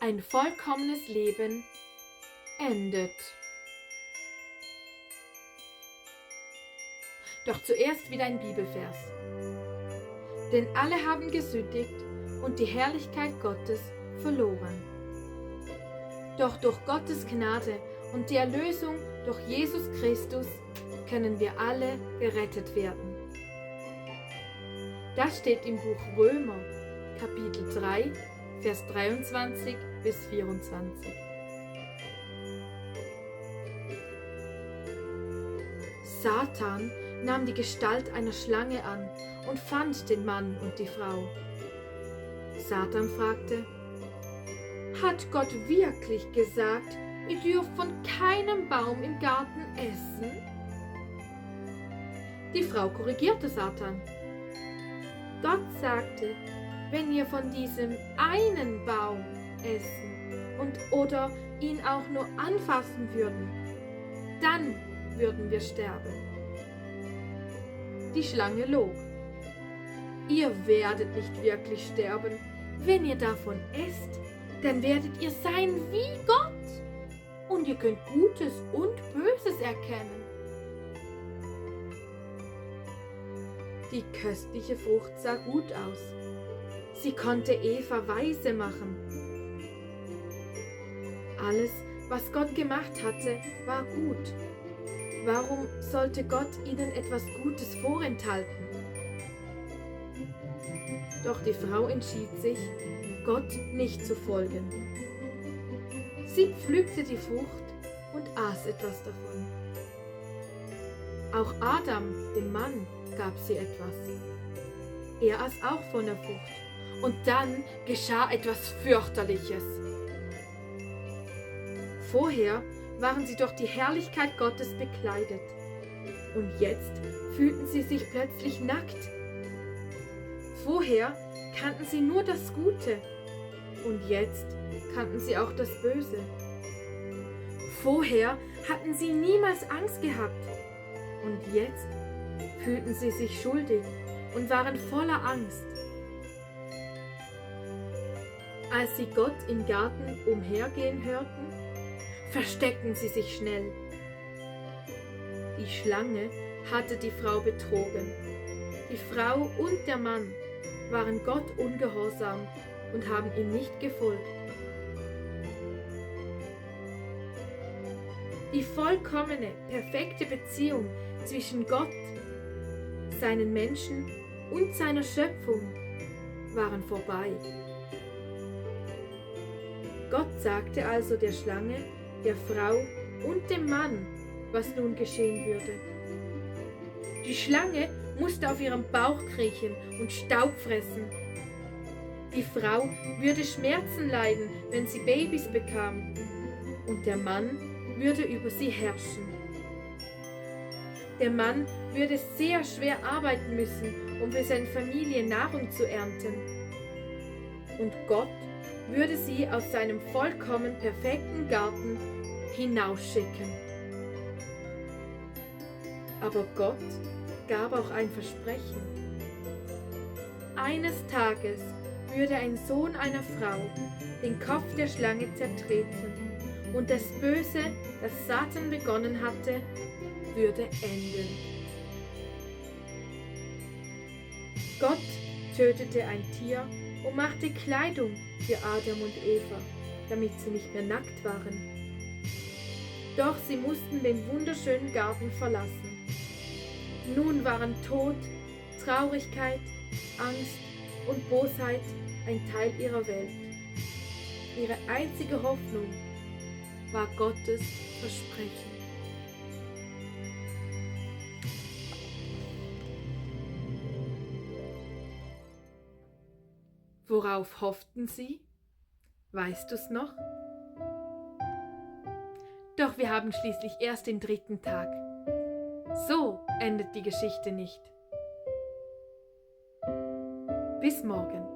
Ein vollkommenes Leben endet. Doch zuerst wieder ein Bibelvers. Denn alle haben gesündigt und die Herrlichkeit Gottes verloren. Doch durch Gottes Gnade und die Erlösung durch Jesus Christus können wir alle gerettet werden. Das steht im Buch Römer, Kapitel 3, Vers 23 bis 24. Satan nahm die Gestalt einer Schlange an und fand den Mann und die Frau. Satan fragte: Hat Gott wirklich gesagt, ihr dürft von keinem Baum im Garten essen? Die Frau korrigierte Satan. Gott sagte, wenn ihr von diesem einen Baum essen oder ihn auch nur anfassen würden, dann würden wir sterben. Die Schlange log. Ihr werdet nicht wirklich sterben. Wenn ihr davon esst, dann werdet ihr sein wie Gott. Und ihr könnt Gutes und Böses erkennen. Die köstliche Frucht sah gut aus. Sie konnte Eva weise machen. Alles, was Gott gemacht hatte, war gut. Warum sollte Gott ihnen etwas Gutes vorenthalten? Doch die Frau entschied sich, Gott nicht zu folgen. Sie pflückte die Frucht und aß etwas davon. Auch Adam, dem Mann, gab sie etwas. Er aß auch von der Frucht. Und dann geschah etwas fürchterliches. Vorher waren sie durch die Herrlichkeit Gottes bekleidet. Und jetzt fühlten sie sich plötzlich nackt. Vorher kannten sie nur das Gute. Und jetzt kannten sie auch das Böse. Vorher hatten sie niemals Angst gehabt. Und jetzt fühlten sie sich schuldig und waren voller Angst. Als sie Gott im Garten umhergehen hörten, versteckten sie sich schnell. Die Schlange hatte die Frau betrogen. Die Frau und der Mann waren Gott ungehorsam und haben ihm nicht gefolgt. Die vollkommene, perfekte Beziehung zwischen Gott, seinen Menschen und seiner Schöpfung waren vorbei. Gott sagte also der Schlange, der Frau und dem Mann, was nun geschehen würde. Die Schlange musste auf ihrem Bauch kriechen und Staub fressen. Die Frau würde Schmerzen leiden, wenn sie Babys bekam, und der Mann würde über sie herrschen. Der Mann würde sehr schwer arbeiten müssen, um für seine Familie Nahrung zu ernten. Und Gott würde sie aus seinem vollkommen perfekten Garten hinausschicken. Aber Gott gab auch ein Versprechen. Eines Tages würde ein Sohn einer Frau den Kopf der Schlange zertreten und das Böse, das Satan begonnen hatte, würde enden. Gott tötete ein Tier und machte Kleidung für Adam und Eva, damit sie nicht mehr nackt waren. Doch sie mussten den wunderschönen Garten verlassen. Nun waren Tod, Traurigkeit, Angst und Bosheit ein Teil ihrer Welt. Ihre einzige Hoffnung war Gottes Versprechen. Worauf hofften sie? Weißt du's noch? Doch wir haben schließlich erst den 3. Tag. So endet die Geschichte nicht. Bis morgen.